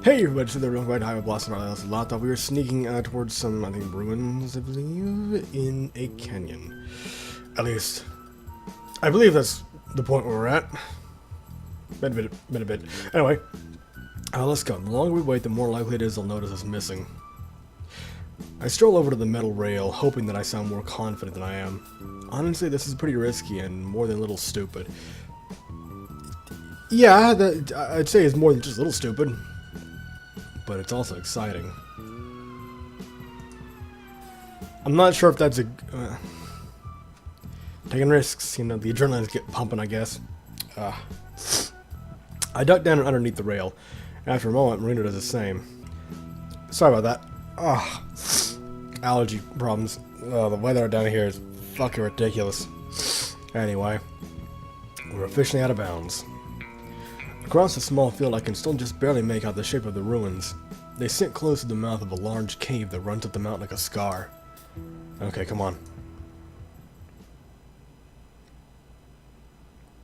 Hey everybody, so they're right I blast about else a lot. Thought we were sneaking towards some, I think, ruins, I believe, in a canyon. At least, I believe that's the point where we're at. Been a bit. Anyway, let's go. The longer we wait, the more likely it is they'll notice us missing. I stroll over to the metal rail, hoping that I sound more confident than I am. Honestly, this is pretty risky and more than a little stupid. Yeah, I'd say it's more than just a little stupid. But it's also exciting. I'm not sure if that's a... taking risks, you know, the adrenaline's get pumping, I guess. I duck down underneath the rail. After a moment, Marina does the same. Sorry about that. Allergy problems. The weather down here is fucking ridiculous. Anyway, we're officially out of bounds. Across the small field, I can still just barely make out the shape of the ruins. They sit close to the mouth of a large cave that runs up the mountain like a scar. Okay, come on.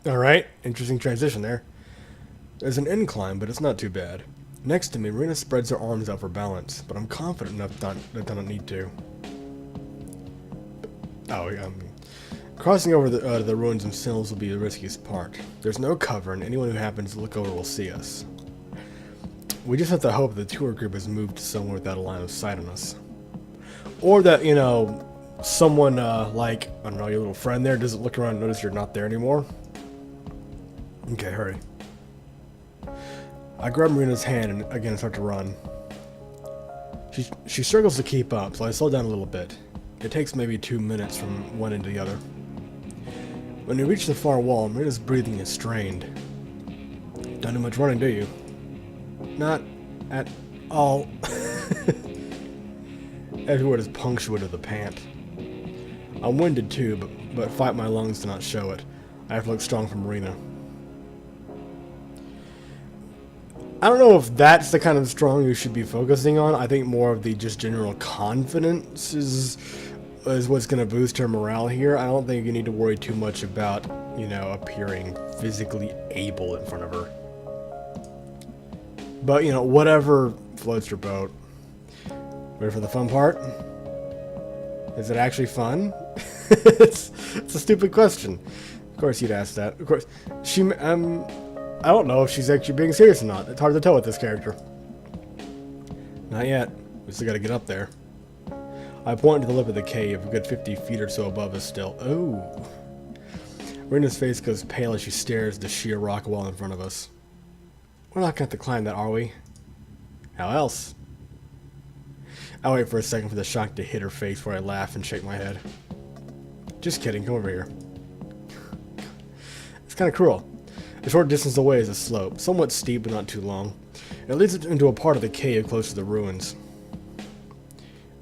Alright, interesting transition there. There's an incline, but it's not too bad. Next to me, Marina spreads her arms out for balance, but I'm confident enough that I don't need to. Crossing over the ruins themselves will be the riskiest part. There's no cover, and anyone who happens to look over will see us. We just have to hope the tour group has moved somewhere without a line of sight on us. Or that, you know, someone, like, I don't know, your little friend there doesn't look around and notice you're not there anymore. Okay, hurry. I grab Marina's hand and again start to run. She struggles to keep up, so I slow down a little bit. It takes maybe 2 minutes from one end to the other. When we reach the far wall, Marina's breathing is strained. Don't do much running, do you? Not at all. Every word is punctuated with the pant. I'm winded too, but fight my lungs to not show it. I have to look strong for Marina. I don't know if that's the kind of strong you should be focusing on. I think more of the just general confidence is what's going to boost her morale here. I don't think you need to worry too much about, you know, appearing physically able in front of her. But, you know, whatever floats your boat. Ready for the fun part? Is it actually fun? it's a stupid question. Of course you'd ask that. Of course. I don't know if she's actually being serious or not. It's hard to tell with this character. Not yet. We still gotta get up there. I point to the lip of the cave, a good 50 feet or so above us still. Oh. Marina's face goes pale as she stares at the sheer rock wall in front of us. We're not going to have to climb that, are we? How else? I wait for a second for the shock to hit her face before I laugh and shake my head. Just kidding, come over here. It's kind of cruel. A short distance away is a slope, somewhat steep but not too long. It leads into a part of the cave close to the ruins.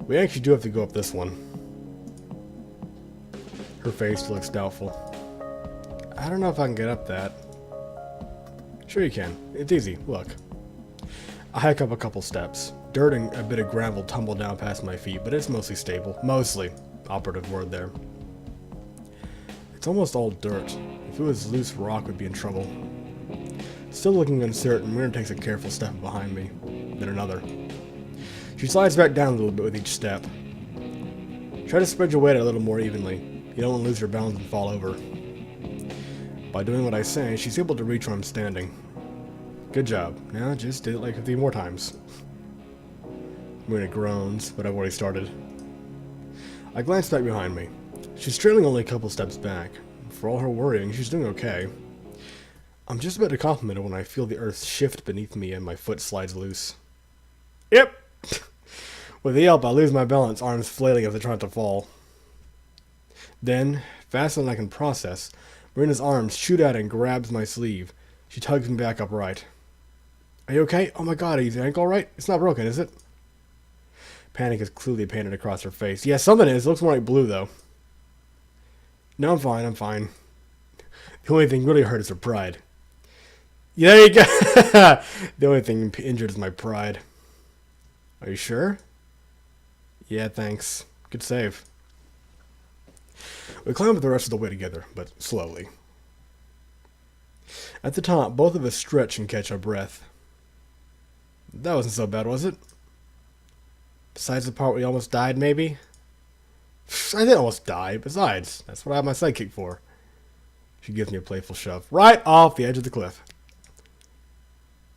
We actually do have to go up this one. Her face looks doubtful. I don't know if I can get up that. Sure you can. It's easy. Look. I hike up a couple steps. Dirt and a bit of gravel tumble down past my feet, but it's mostly stable. Mostly. Operative word there. It's almost all dirt. If it was loose rock, we'd be in trouble. Still looking uncertain, Marina takes a careful step behind me. Then another. She slides back down a little bit with each step. Try to spread your weight a little more evenly. You don't want to lose your balance and fall over. By doing what I say, she's able to reach where I'm standing. Good job. Now just did it like 50 more times. Marina groans, but I've already started. I glance back behind me. She's trailing only a couple steps back. For all her worrying, she's doing okay. I'm just about to compliment her when I feel the earth shift beneath me and my foot slides loose. Yep! With a yelp, I lose my balance, arms flailing as I try not to fall. Then, faster than I can process, Marina's arms shoot out and grabs my sleeve. She tugs me back upright. Are you okay? Oh my god, is your ankle alright? It's not broken, is it? Panic is clearly painted across her face. Yeah, something is. It looks more like blue, though. No, I'm fine, I'm fine. The only thing really hurt is her pride. Yeah, there you go! The only thing injured is my pride. Are you sure? Yeah, thanks. Good save. We climb up the rest of the way together, but slowly. At the top, both of us stretch and catch our breath. That wasn't so bad, was it? Besides the part where you almost died, maybe? I didn't almost die. Besides, that's what I have my sidekick for. She gives me a playful shove. Right off the edge of the cliff.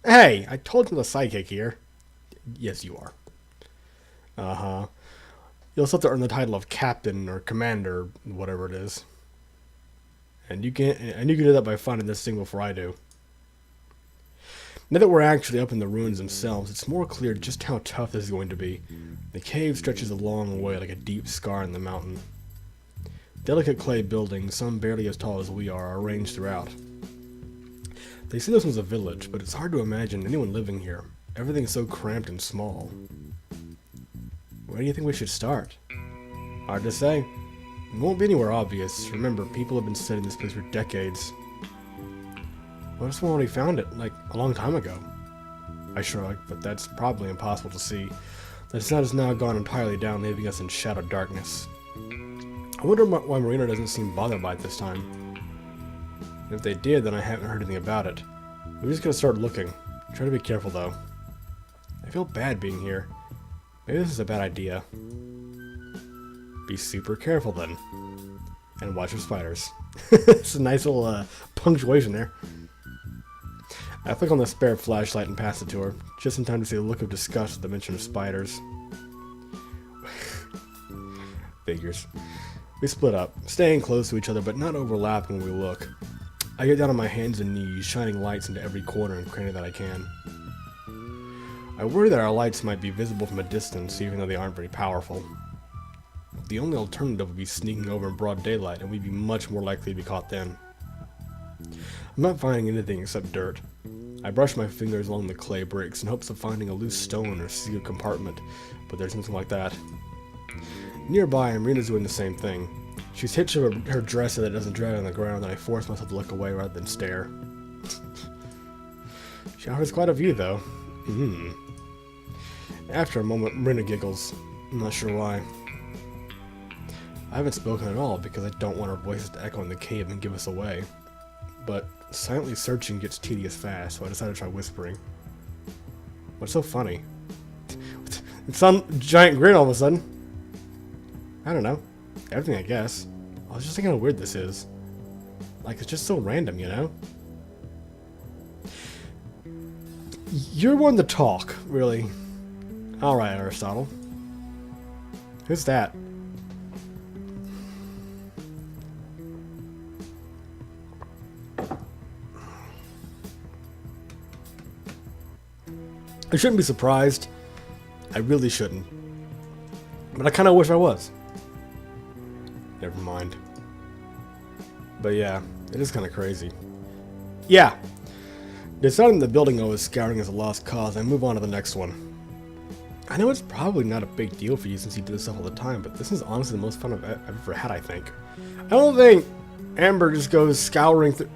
Hey, I told you the sidekick here. Yes, you are. Uh-huh. You'll still have to earn the title of captain or commander, whatever it is. And you can do that by finding this thing before I do. Now that we're actually up in the ruins themselves, it's more clear just how tough this is going to be. The cave stretches a long way like a deep scar in the mountain. Delicate clay buildings, some barely as tall as we are arranged throughout. They say this one's a village, but it's hard to imagine anyone living here. Everything's so cramped and small. Where do you think we should start? Hard to say. It won't be anywhere obvious. Remember, people have been studying this place for decades. What if someone already found it, like, a long time ago? I shrug, but that's probably impossible to see. The sun has now gone entirely down, leaving us in shadow darkness. I wonder why Marina doesn't seem bothered by it this time. And if they did, then I haven't heard anything about it. We're just gonna start looking. Try to be careful, though. I feel bad being here. Maybe this is a bad idea. Be super careful, then. And watch for spiders. It's a nice little punctuation there. I flick on the spare flashlight and pass it to her, just in time to see a look of disgust at the mention of spiders. Figures. We split up, staying close to each other but not overlapping when we look. I get down on my hands and knees, shining lights into every corner and cranny that I can. I worry that our lights might be visible from a distance, even though they aren't very powerful. The only alternative would be sneaking over in broad daylight, and we'd be much more likely to be caught then. I'm not finding anything except dirt. I brush my fingers along the clay bricks in hopes of finding a loose stone or sealed compartment, but there's nothing like that. Nearby, Marina's doing the same thing. She's hitched her dress so that it doesn't drag on the ground, and I force myself to look away rather than stare. She offers quite a view, though. After a moment, Marina giggles. I'm not sure why. I haven't spoken at all because I don't want our voices to echo in the cave and give us away. But silently searching gets tedious fast, so I decided to try whispering. What's so funny? It's some giant grin all of a sudden. I don't know. Everything, I guess. I was just thinking how weird this is. Like, it's just so random, you know? You're one to talk, really. Alright, Aristotle. Who's that? I shouldn't be surprised. I really shouldn't. But I kind of wish I was. Never mind. But yeah, it is kind of crazy. Yeah. Deciding the building I was scouring is a lost cause, I move on to the next one. I know it's probably not a big deal for you since you do this stuff all the time, but this is honestly the most fun I've ever had, I think. I don't think Amber just goes scouring through...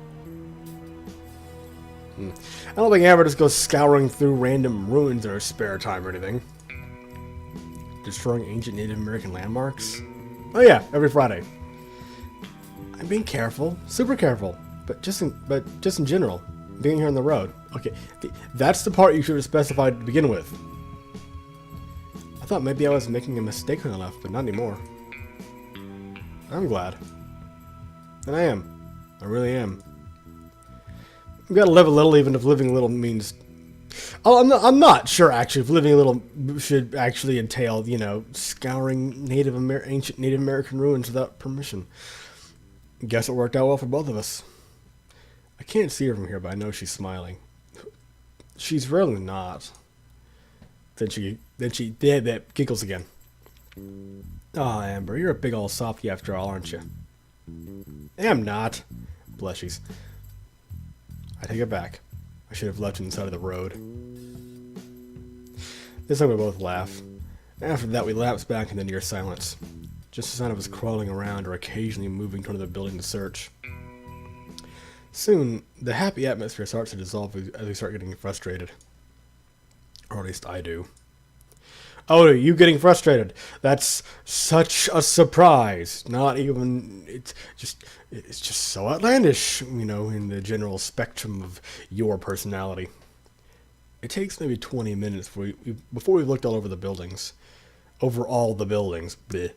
I don't think Amber just goes scouring through random ruins in her spare time or anything. Destroying ancient Native American landmarks? Oh yeah, every Friday. I'm being careful, super careful, but just in general, being here on the road. Okay, that's the part you should have specified to begin with. I thought maybe I was making a mistake when I left, but not anymore. I'm glad. And I am. I really am. You gotta live a little, even if living a little means... Oh, I'm not sure, actually, if living a little should actually entail, you know, scouring ancient Native American ruins without permission. Guess it worked out well for both of us. I can't see her from here, but I know she's smiling. She's really not. Then she giggles again. Oh, Amber, you're a big old softy after all, aren't you? I'm not. Blushies. I take it back. I should have left on the side of the road. This time we both laugh. After that, we lapse back into near silence. Just the sound of us crawling around or occasionally moving toward the building to search. Soon, the happy atmosphere starts to dissolve as we start getting frustrated. Or at least I do. Oh, you getting frustrated? That's such a surprise. Not even... It's just so outlandish, you know, in the general spectrum of your personality. It takes maybe 20 minutes before we've looked all over the buildings. Over all the buildings. Bleh.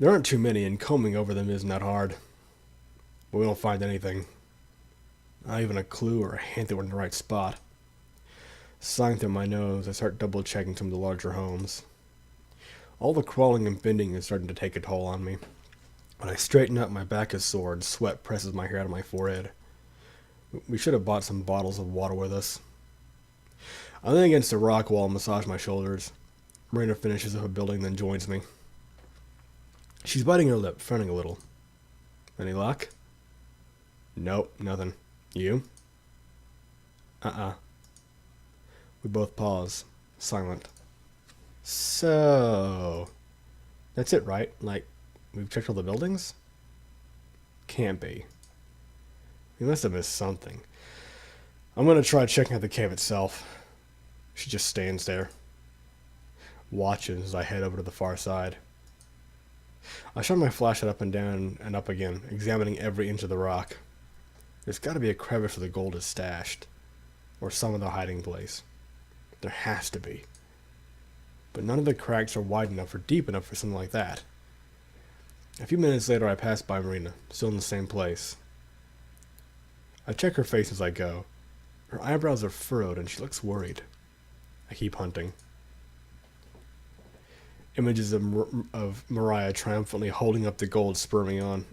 There aren't too many, and combing over them isn't that hard. But we don't find anything. Not even a clue or a hint that we're in the right spot. Sighing through my nose, I start double-checking some of the larger homes. All the crawling and bending is starting to take a toll on me. When I straighten up, my back is sore and sweat presses my hair out of my forehead. We should have bought some bottles of water with us. I lean against the rock wall and massage my shoulders. Marina finishes up a building, then joins me. She's biting her lip, frowning a little. Any luck? Nope, nothing. You? We both pause, silent. So, that's it, right? Like, we've checked all the buildings? Can't be. We must have missed something. I'm gonna try checking out the cave itself. She just stands there, watches as I head over to the far side. I shine my flashlight up and down and up again, examining every inch of the rock. There's gotta be a crevice where the gold is stashed, or some other hiding place. There has to be. But none of the cracks are wide enough or deep enough for something like that. A few minutes later, I pass by Marina, still in the same place. I check her face as I go. Her eyebrows are furrowed and she looks worried. I keep hunting. Images of Mariah triumphantly holding up the gold spur me on.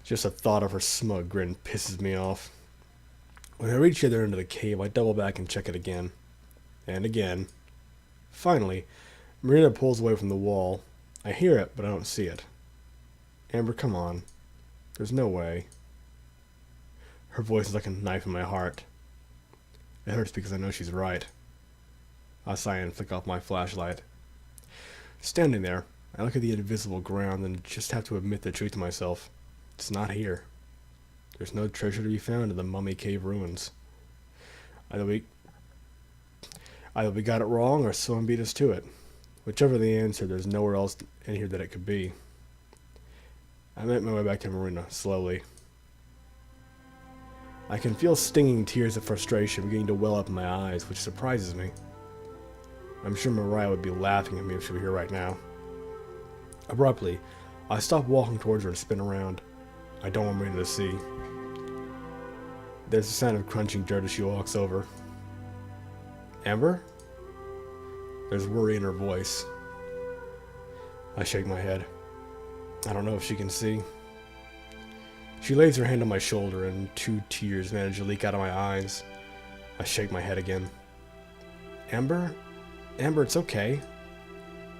Just the thought of her smug grin pisses me off. When I reach the other end of the cave, I double back and check it again. And again. Finally, Marina pulls away from the wall. I hear it, but I don't see it. Amber, come on. There's no way. Her voice is like a knife in my heart. It hurts because I know she's right. I sigh and flick off my flashlight. Standing there, I look at the invisible ground and just have to admit the truth to myself. It's not here. There's no treasure to be found in the Mummy Cave ruins. Either we got it wrong or someone beat us to it. Whichever the answer, there's nowhere else in here that it could be. I make my way back to Marina, slowly. I can feel stinging tears of frustration beginning to well up in my eyes, which surprises me. I'm sure Mariah would be laughing at me if she were here right now. Abruptly, I stop walking towards her and spin around. I don't want Marina to see. There's a sound of crunching dirt as she walks over. Amber? There's worry in her voice. I shake my head. I don't know if she can see. She lays her hand on my shoulder and 2 tears manage to leak out of my eyes. I shake my head again. Amber? Amber, it's okay.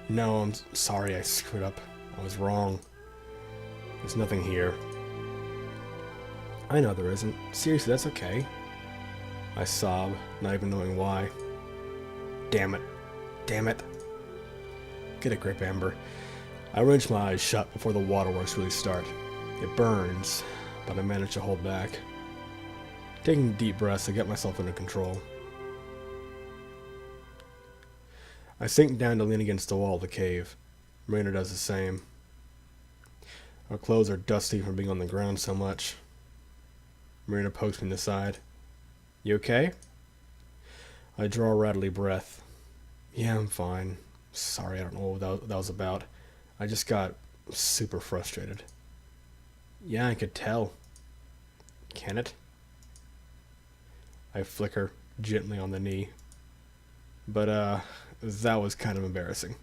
No, I'm sorry I screwed up. I was wrong. There's nothing here. I know there isn't. Seriously, that's okay. I sob, not even knowing why. Damn it. Damn it. Get a grip, Amber. I wrench my eyes shut before the waterworks really start. It burns, but I manage to hold back. Taking deep breaths, I get myself under control. I sink down to lean against the wall of the cave. Marina does the same. Our clothes are dusty from being on the ground so much. Marina pokes me in the side. You okay? I draw a rattly breath. Yeah, I'm fine. Sorry, I don't know what that was about. I just got super frustrated. Yeah, I could tell. Can it? I flick her gently on the knee. But, that was kind of embarrassing.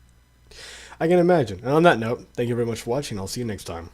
I can imagine. And on that note, thank you very much for watching. I'll see you next time.